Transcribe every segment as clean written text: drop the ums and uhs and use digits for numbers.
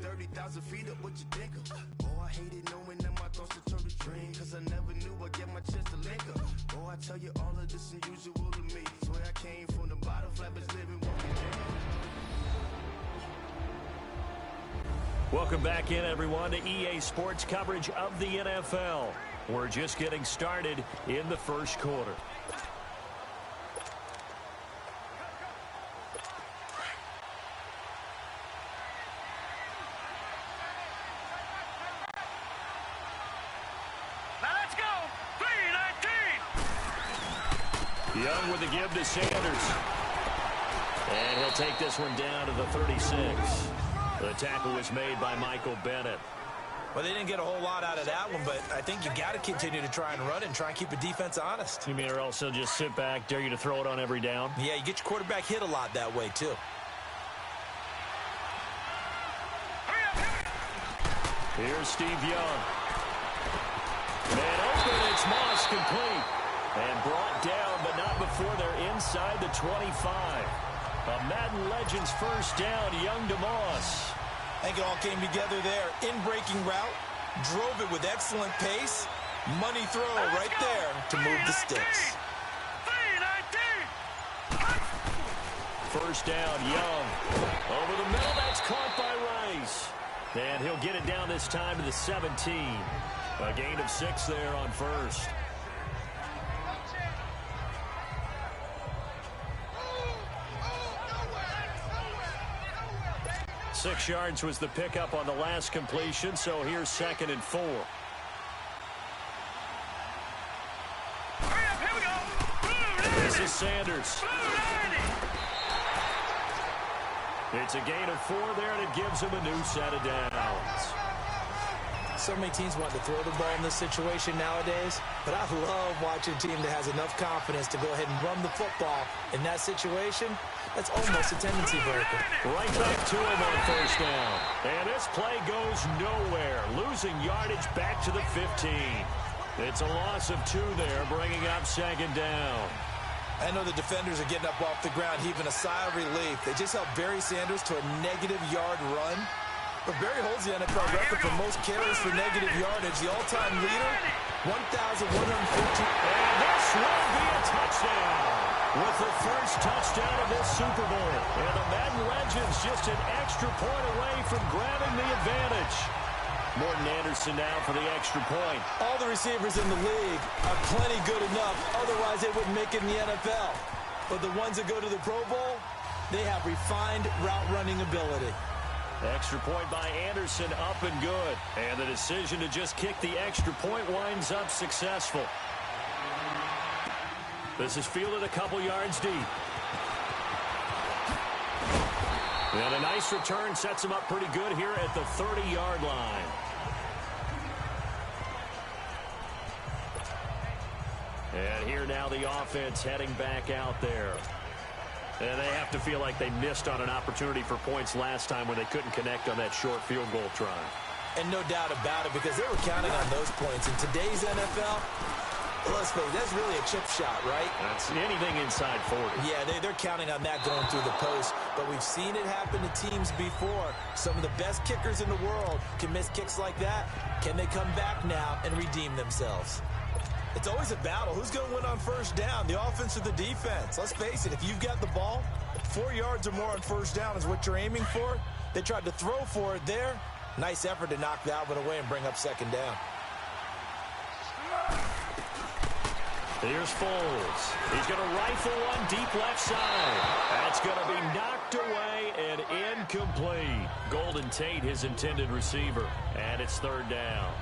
30,000 feet up, what you think of? Oh, I hated knowing that my thoughts would turn to dream, cause I never knew I'd get my chance to link up. Oh, I tell you all of this unusual to me. Swear I came from the bottom, flappers living, walking down. Welcome back in, everyone, to EA Sports coverage of the NFL. We're just getting started in the first quarter. Young with the give to Sanders. And he'll take this one down to the 36. The tackle was made by Michael Bennett. Well, they didn't get a whole lot out of that one, but I think you got to continue to try and run and try and keep the defense honest. You mean or else they'll just sit back, dare you to throw it on every down? Yeah, you get your quarterback hit a lot that way, too. Here's Steve Young. Man open, it's Moss complete. And brought down, but not before they're inside the 25. A Madden Legends first down, Young to Moss. I think it all came together there. In-breaking route, drove it with excellent pace. Money throw right there to move the sticks. First down, Young. Over the middle, that's caught by Rice. And he'll get it down this time to the 17. A gain of 6 there on first. 6 yards was the pickup on the last completion, so here's 2nd and 4. This is Sanders. It's a gain of 4 there, and it gives him a new set of downs. So many teams want to throw the ball in this situation nowadays, but I love watching a team that has enough confidence to go ahead and run the football. In that situation, that's almost a tendency breaker. Right back to him on first down. And this play goes nowhere, losing yardage back to the 15. It's a loss of 2 there, bringing up 2nd down. I know the defenders are getting up off the ground, heaving a sigh of relief. They just held Barry Sanders to a -yard run. But Barry holds the NFL record for most carries for negative yardage. The all-time leader, 1,150. And this will be a touchdown with the first touchdown of this Super Bowl. And the Madden Legends just an extra point away from grabbing the advantage. Morton Anderson now for the extra point. All the receivers in the league are plenty good enough. Otherwise, they wouldn't make it in the NFL. But the ones that go to the Pro Bowl, they have refined route-running ability. Extra point by Anderson, up and good. And the decision to just kick the extra point winds up successful. This is fielded a couple yards deep. And a nice return sets him up pretty good here at the 30-yard line. And here now the offense heading back out there. And they have to feel like they missed on an opportunity for points last time when they couldn't connect on that short field goal try. And no doubt about it, because they were counting on those points. In today's NFL, let's face it, that's really a chip shot, right? That's anything inside 40. Yeah, they're counting on that going through the post. But we've seen it happen to teams before. Some of the best kickers in the world can miss kicks like that. Can they come back now and redeem themselves? It's always a battle. Who's going to win on first down, the offense or the defense? Let's face it, if you've got the ball, 4 yards or more on first down is what you're aiming for. They tried to throw for it there. Nice effort to knock that one away and bring up 2nd down. Here's Foles. He's going to rifle one deep left side. That's going to be knocked away and incomplete. Golden Tate, his intended receiver. And it's 3rd down.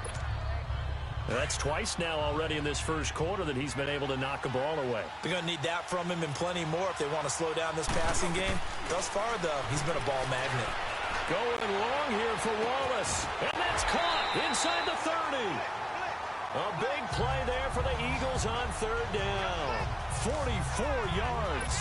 That's twice now already in this first quarter that he's been able to knock a ball away. They're going to need that from him and plenty more if they want to slow down this passing game. Thus far, though, he's been a ball magnet. Going long here for Wallace. And that's caught inside the 30. A big play there for the Eagles on 3rd down. 44 yards.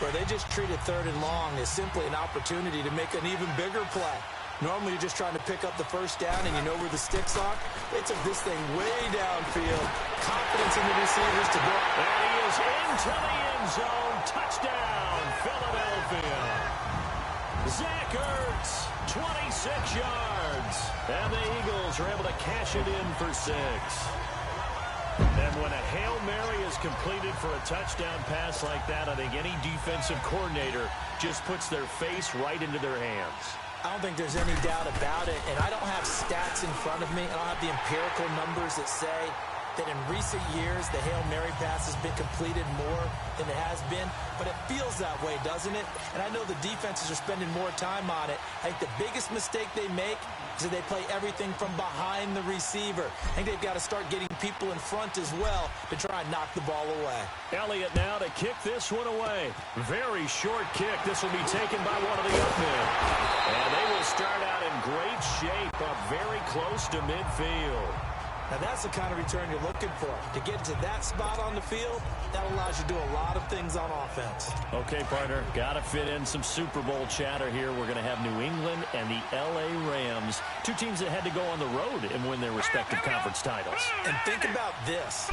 Where they just treated 3rd and long as simply an opportunity to make an even bigger play. Normally, you're just trying to pick up the first down, and you know where the sticks are. They took this thing way downfield. Confidence in the receivers to go. And he is into the end zone. Touchdown, Philadelphia. Zach Ertz, 26 6 yards. And the Eagles are able to cash it in for 6. And when a Hail Mary is completed for a touchdown pass like that, I think any defensive coordinator just puts their face right into their hands. I don't think there's any doubt about it, and I don't have stats in front of me. I don't have the empirical numbers that say that in recent years the Hail Mary pass has been completed more than it has been, but it feels that way, doesn't it? And I know the defenses are spending more time on it. I think the biggest mistake they make is that they play everything from behind the receiver. I think they've got to start getting people in front as well to try and knock the ball away. Elliott now to kick this one away. Very short kick. This will be taken by one of the up men. And they will start out in great shape, up very close to midfield. Now that's the kind of return you're looking for. To get to that spot on the field, that allows you to do a lot of things on offense. Okay, partner, got to fit in some Super Bowl chatter here. We're going to have New England and the L.A. Rams, two teams that had to go on the road and win their respective conference titles. And think about this.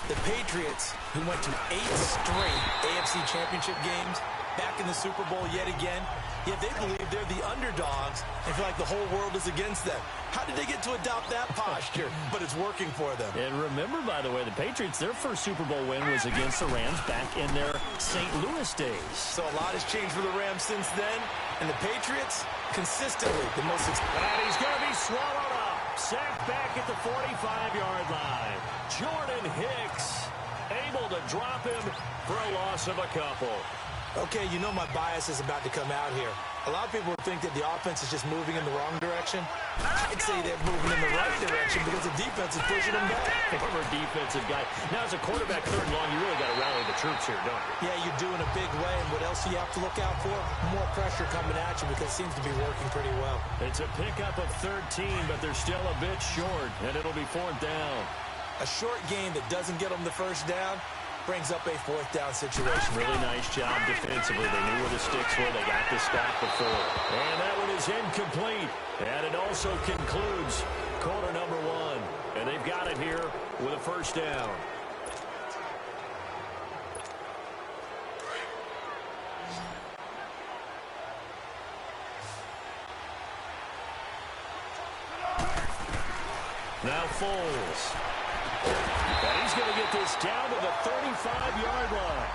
The Patriots, who went to 8 straight AFC championship games, back in the Super Bowl yet again, yet they believe they're the underdogs and feel like the whole world is against them. How did they get to adopt that posture? But it's working for them. And remember, by the way, the Patriots, their first Super Bowl win was against the Rams back in their St. Louis days. So a lot has changed for the Rams since then. And the Patriots, consistently the most expensive. And he's going to be swallowed up. Sacked back at the 45-yard line. Jordan Hicks able to drop him for a loss of a couple. Okay, you know my bias is about to come out here. A lot of people think that the offense is just moving in the wrong direction. I'd say they're moving in the right direction because the defense is pushing them back. Former defensive guy. Now, as a quarterback, 3rd and long, you really got to rally the troops here, don't you? Yeah, you do in a big way. And what else do you have to look out for? More pressure coming at you because it seems to be working pretty well. It's a pickup of 13, but they're still a bit short, and it'll be 4th down. A short game that doesn't get them the first down brings up a 4th down situation. Really nice job defensively. They knew where the sticks were. They got the stop before. And that one is incomplete. And it also concludes quarter number 1. And they've got it here with a 1st down. Now Foles. And he's going to get this down to the 35-yard line.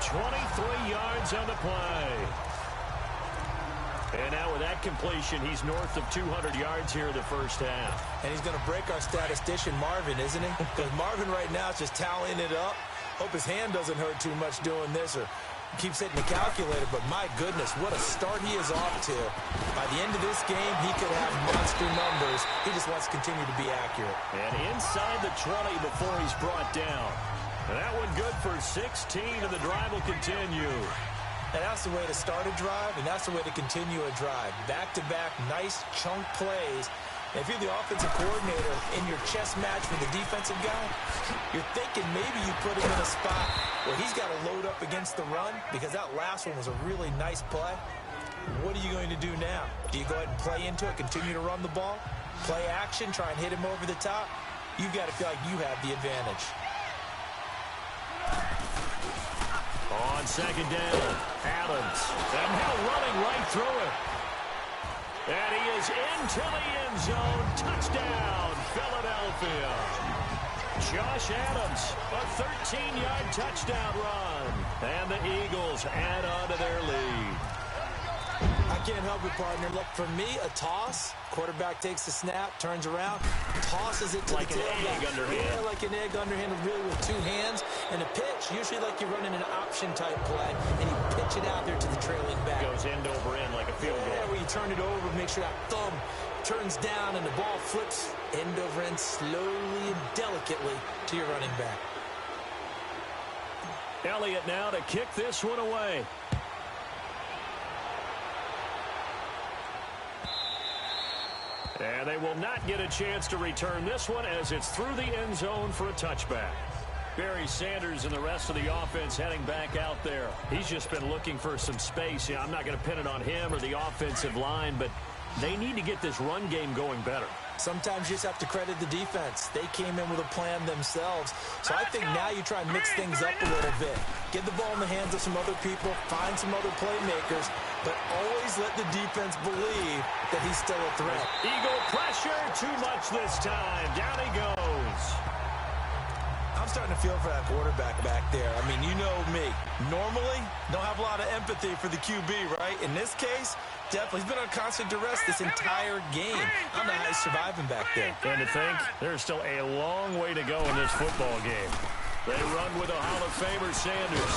23 yards on the play. And now with that completion, he's north of 200 yards here in the first half. And he's going to break our statistician Marvin, isn't he? Because Marvin right now is just tallying it up. Hope his hand doesn't hurt too much doing this or keeps hitting the calculator, but my goodness, what a start he is off to. By the end of this game, he could have monster numbers. He just wants to continue to be accurate. And inside the 20 before he's brought down. And that one good for 16, and the drive will continue. And that's the way to start a drive, and that's the way to continue a drive. Back-to-back, nice chunk plays. And if you're the offensive coordinator in your chess match with the defensive guy, you're thinking maybe you put him in a spot where he's got to load up against the run because that last one was a really nice play. What are you going to do now? Do you go ahead and play into it, continue to run the ball, play action, try and hit him over the top? You've got to feel like you have the advantage. On 2nd down, Adams. And now running right through it. And he is into the end zone. Touchdown, Philadelphia. Josh Adams, a 13-yard touchdown run. And the Eagles add on to their lead. I can't help it, partner. Look, for me, a toss. Quarterback takes the snap, turns around, tosses it to like the tailback. Like an egg underhand. Yeah, like an egg underhand, really with 2 hands. And a pitch, usually like you're running an option-type play, and you pitch it out there to the trailing back. Goes end over end like a field goal. Yeah, where you turn it over, make sure that thumb turns down, and the ball flips end over end slowly and delicately to your running back. Elliott now to kick this one away. And they will not get a chance to return this one as it's through the end zone for a touchback. Barry Sanders and the rest of the offense heading back out there. He's just been looking for some space. You know, I'm not going to pin it on him or the offensive line, but they need to get this run game going better. Sometimes you just have to credit the defense. They came in with a plan themselves. So I think now you try and mix things up a little bit. Get the ball in the hands of some other people, find some other playmakers, but always let the defense believe that he's still a threat. Eagle pressure, too much this time. Down he goes. I'm starting to feel for that quarterback back there. I mean, you know me. Normally, don't have a lot of empathy for the QB, right? In this case, definitely. He's been on constant duress this entire game. I don't know how he's surviving back there. And to think, there's still a long way to go in this football game. They run with a Hall of Famer, Sanders.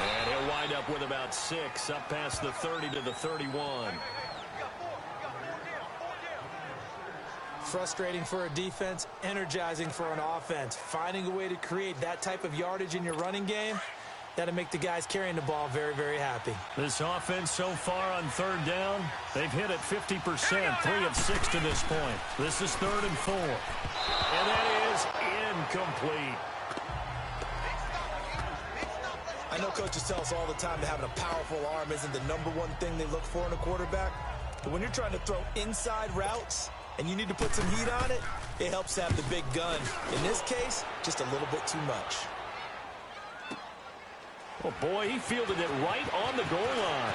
And he'll wind up with about 6, up past the 30 to the 31. Frustrating for a defense, energizing for an offense. Finding a way to create that type of yardage in your running game, that'll make the guys carrying the ball very, very happy. This offense so far on 3rd down, they've hit it 50%, 3 of 6 to this point. This is 3rd and 4. And that is incomplete. I know coaches tell us all the time that having a powerful arm isn't the #1 thing they look for in a quarterback. But when you're trying to throw inside routes and you need to put some heat on it, it helps to have the big gun. In this case, just a little bit too much. Oh, boy, he fielded it right on the goal line.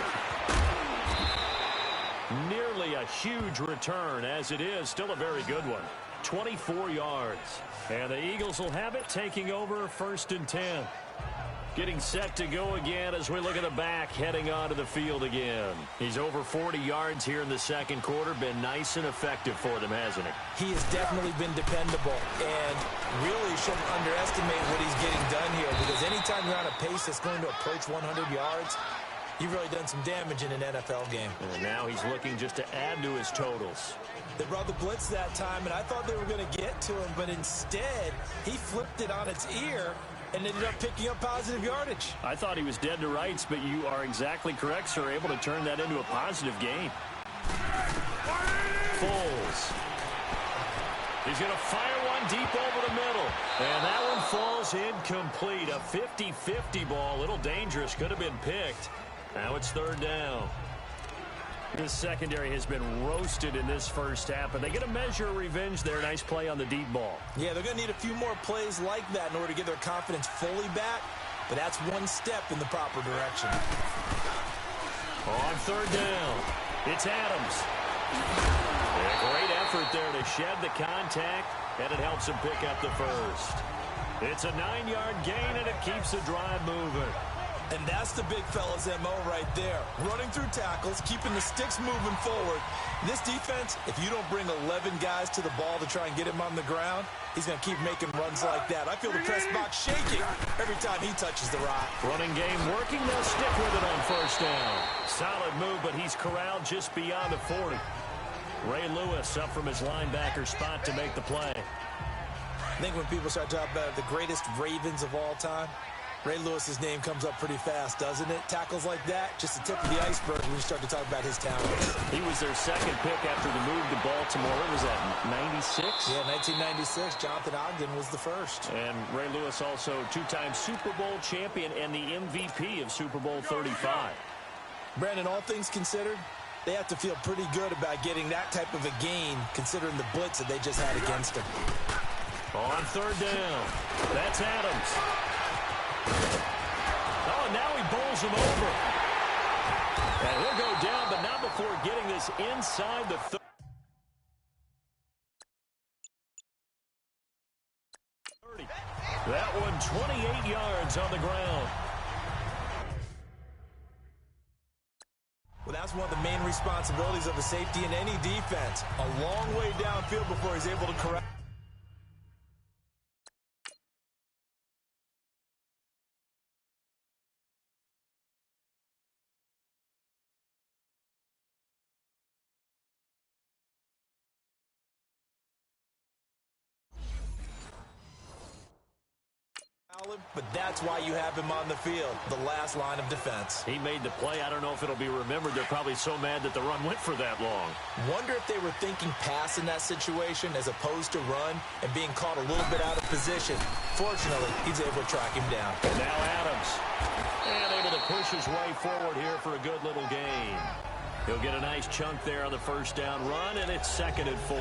Nearly a huge return, as it is. Still a very good one. 24 yards. And the Eagles will have it, taking over 1st and 10. Getting set to go again as we look at the back, heading onto the field again. He's over 40 yards here in the 2nd quarter. Been nice and effective for them, hasn't he? He has definitely been dependable, and really shouldn't underestimate what he's getting done here, because anytime you're on a pace that's going to approach 100 yards, you've really done some damage in an NFL game. And now he's looking just to add to his totals. They brought the blitz that time, and I thought they were going to get to him, but instead, he flipped it on its ear and ended up picking up positive yardage. I thought he was dead to rights, but you are exactly correct, sir. Able to turn that into a positive gain. Foles. He's going to fire one deep over the middle. And that one falls incomplete. A 50-50 ball. A little dangerous. Could have been picked. Now it's 3rd down. This secondary has been roasted in this first half, but they get a measure of revenge there. Nice play on the deep ball. Yeah, they're going to need a few more plays like that in order to get their confidence fully back, but that's one step in the proper direction. On 3rd down, it's Adams. And a great effort there to shed the contact, and it helps him pick up the first. It's a 9-yard gain, and it keeps the drive moving. And that's the big fella's MO right there. Running through tackles, keeping the sticks moving forward. This defense, if you don't bring 11 guys to the ball to try and get him on the ground, he's going to keep making runs like that. I feel the press box shaking every time he touches the rock. Running game working. They'll stick with it on 1st down. Solid move, but he's corralled just beyond the 40. Ray Lewis up from his linebacker spot to make the play. I think when people start talking about the greatest Ravens of all time, Ray Lewis's name comes up pretty fast, doesn't it? Tackles like that, just the tip of the iceberg when you start to talk about his talent. He was their 2nd pick after the move to Baltimore. What was that, 96? Yeah, 1996. Jonathan Ogden was the first. And Ray Lewis also 2-time Super Bowl champion and the MVP of Super Bowl 35. Brandon, all things considered, they have to feel pretty good about getting that type of a gain, considering the blitz that they just had against them. On 3rd down, that's Adams. Oh, now he bowls him over. And he'll go down, but not before getting this inside the 30. That one 28 yards on the ground. Well, that's one of the main responsibilities of a safety in any defense. A long way downfield before he's able to correct. But that's why you have him on the field, the last line of defense. He made the play. I don't know if it'll be remembered. They're probably so mad that the run went for that long. Wonder if they were thinking pass in that situation as opposed to run and being caught a little bit out of position. Fortunately, he's able to track him down. And now Adams. And able to push his way forward here for a good little gain. He'll get a nice chunk there on the 1st down run, and it's 2nd and 4.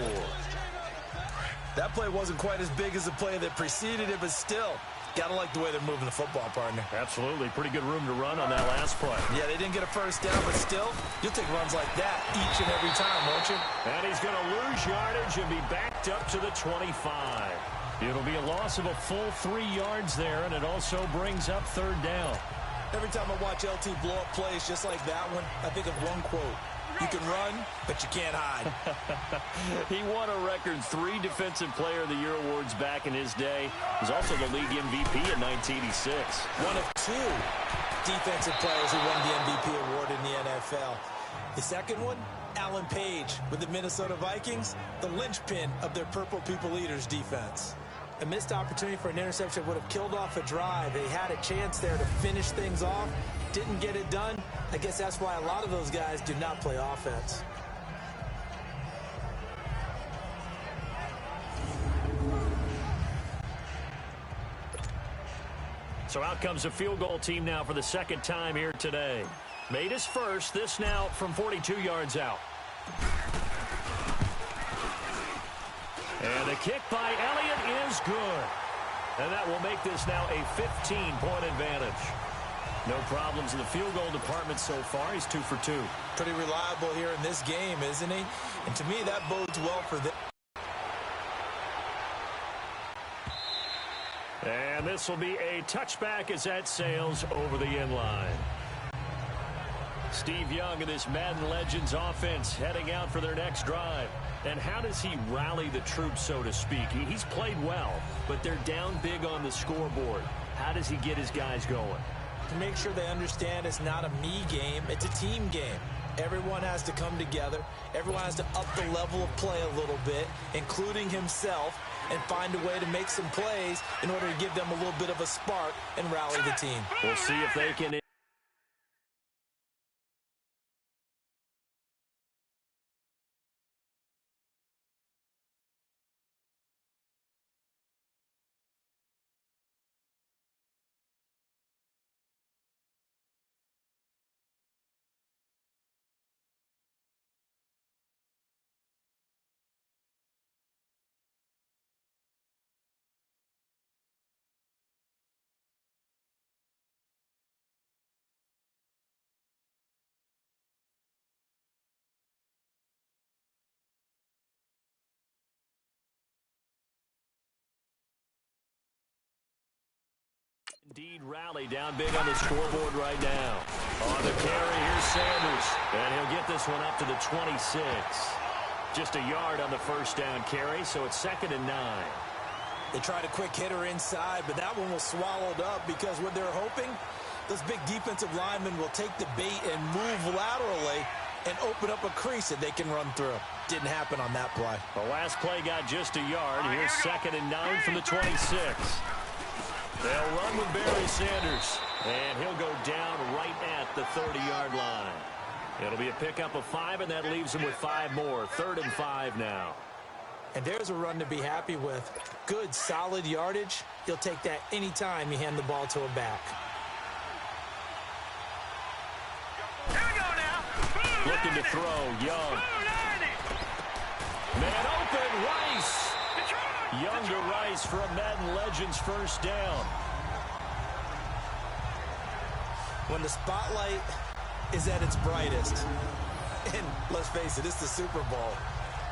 That play wasn't quite as big as the play that preceded it, but still, Gotta like the way they're moving the football, partner. Absolutely. Pretty good room to run on that last play. Yeah, they didn't get a first down, but still, you'll take runs like that each and every time, won't you? And he's going to lose yardage and be backed up to the 25. It'll be a loss of a full 3 yards there, and it also brings up third down. Every time I watch LT blow up plays just like that one, I think of one quote. You can run, but you can't hide. He won a record 3 Defensive Player of the Year awards back in his day. He was also the league MVP in 1986. One of 2 defensive players who won the MVP award in the NFL. The second one, Alan Page with the Minnesota Vikings, the linchpin of their Purple People Eaters defense. A missed opportunity for an interception would have killed off a drive. They had a chance there to finish things off. Didn't get it done. I guess that's why a lot of those guys do not play offense. So out comes a field goal team now for the second time here today. Made his first, this now from 42 yards out. And the kick by Elliott is good. And that will make this now a 15-point advantage. No problems in the field goal department so far. He's 2 for 2. Pretty reliable here in this game, isn't he? And to me, that bodes well for them. And this will be a touchback as that sails over the end line. Steve Young and his Madden Legends offense heading out for their next drive. And how does he rally the troops, so to speak? He's played well, but they're down big on the scoreboard. How does he get his guys going? To make sure they understand it's not a me game, it's a team game. Everyone has to come together. Everyone has to up the level of play a little bit, including himself, and find a way to make some plays in order to give them a little bit of a spark and rally the team. We'll see if they can... Indeed, rally down big on the scoreboard right now. On the carry, here's Sanders. And he'll get this one up to the 26. Just a yard on the first down carry, so it's 2nd and 9. They tried a quick hitter inside, but that one was swallowed up because what they're hoping, those big defensive linemen will take the bait and move laterally and open up a crease that they can run through. Didn't happen on that play. The last play got just a yard. Here's 2nd and 9 from the 26. They'll run with Barry Sanders, and he'll go down right at the 30-yard line. It'll be a pickup of 5, and that leaves him with 5 more. 3rd and 5 now. And there's a run to be happy with. Good, solid yardage. He'll take that anytime you hand the ball to a back. Here we go now. Looking to throw, Young. Man open, Rice. Young to Rice for a Madden Legends first down. When the spotlight is at its brightest, and let's face it, it's the Super Bowl,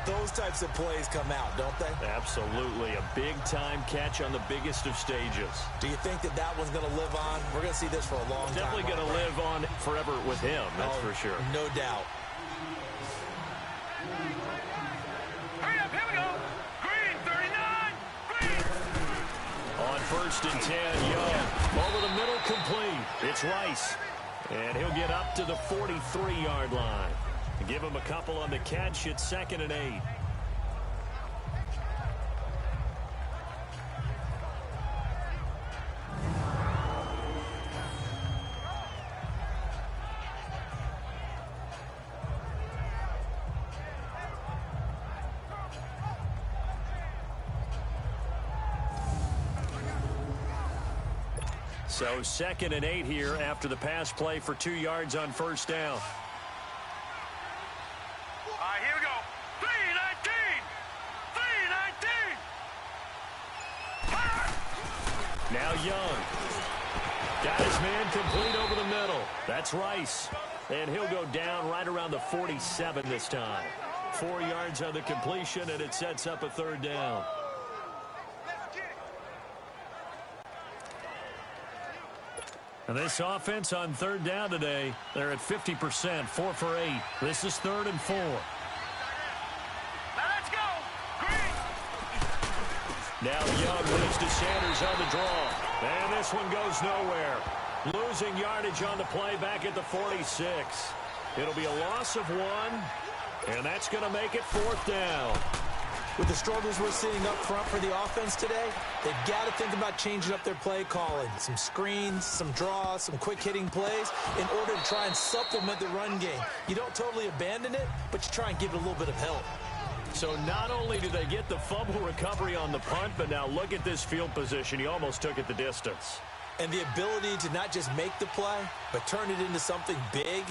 those types of plays come out, don't they? Absolutely. A big-time catch on the biggest of stages. Do you think that that one's going to live on? We're going to see this for a long time. Definitely going to live on forever with him, that's for sure. No doubt. Hurry up, here we go. Green, 39. Green. On 1st and 10, Young. Over the middle, complete. It's Rice. And he'll get up to the 43-yard line. Give him a couple on the catch. It's 2nd and 8. So 2nd and 8 here after the pass play for 2 yards on first down. All right, here we go. 319. 319. Now Young. Got his man complete over the middle. That's Rice. And he'll go down right around the 47 this time. 4 yards on the completion, and it sets up a third down. And this offense on third down today, they're at 50%, 4 for 8. This is 3rd and 4. Let's go. Green. Now Young moves to Sanders on the draw. And this one goes nowhere. Losing yardage on the play back at the 46. It'll be a loss of 1, and that's going to make it 4th down. With the struggles we're seeing up front for the offense today, they've got to think about changing up their play calling. Some screens, some draws, some quick-hitting plays in order to try and supplement the run game. You don't totally abandon it, but you try and give it a little bit of help. So not only do they get the fumble recovery on the punt, but now look at this field position. He almost took it the distance. And the ability to not just make the play, but turn it into something big,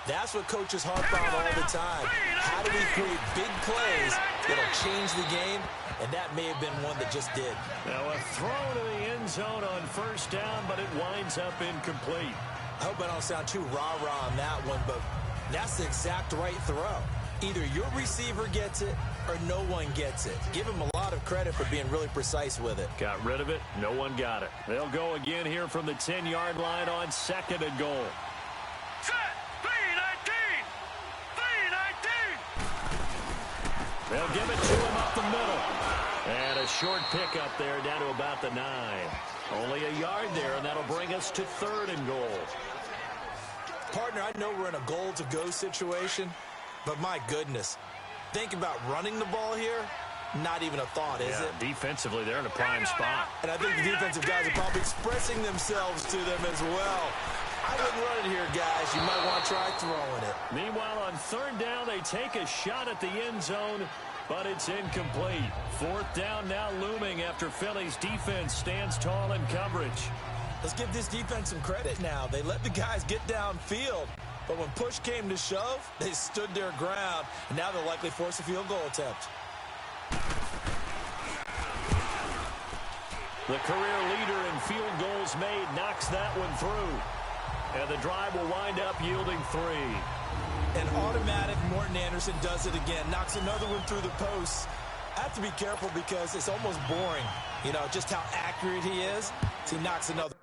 that's what coaches harp on all the time. How do we create big plays that'll change the game? And that may have been one that just did. Now a throw to the end zone on 1st down, but it winds up incomplete. I hope I don't sound too rah-rah on that one, but that's the exact right throw. Either your receiver gets it or no one gets it. Give him a lot of credit for being really precise with it. Got rid of it. No one got it. They'll go again here from the 10-yard line on 2nd and goal. Set. 3-19. 3-19. They'll give it to him up the middle. And a short pickup there down to about the 9. Only a yard there, and that'll bring us to 3rd and goal. Partner, I know we're in a goal-to-go situation, but my goodness, think about running the ball here, not even a thought, is it? Defensively, they're in a prime spot. And I think the defensive guys are probably expressing themselves to them as well. I wouldn't run it here, guys. You might want to try throwing it. Meanwhile, on 3rd down, they take a shot at the end zone, but it's incomplete. 4th down now looming after Philly's defense stands tall in coverage. Let's give this defense some credit now. They let the guys get downfield, but when push came to shove, they stood their ground, and now they'll likely force a field goal attempt. The career leader in field goals made knocks that one through. And the drive will wind up yielding 3. An automatic Morton Anderson does it again, knocks another one through the posts. I have to be careful because it's almost boring, you know, just how accurate he is. So he knocks another.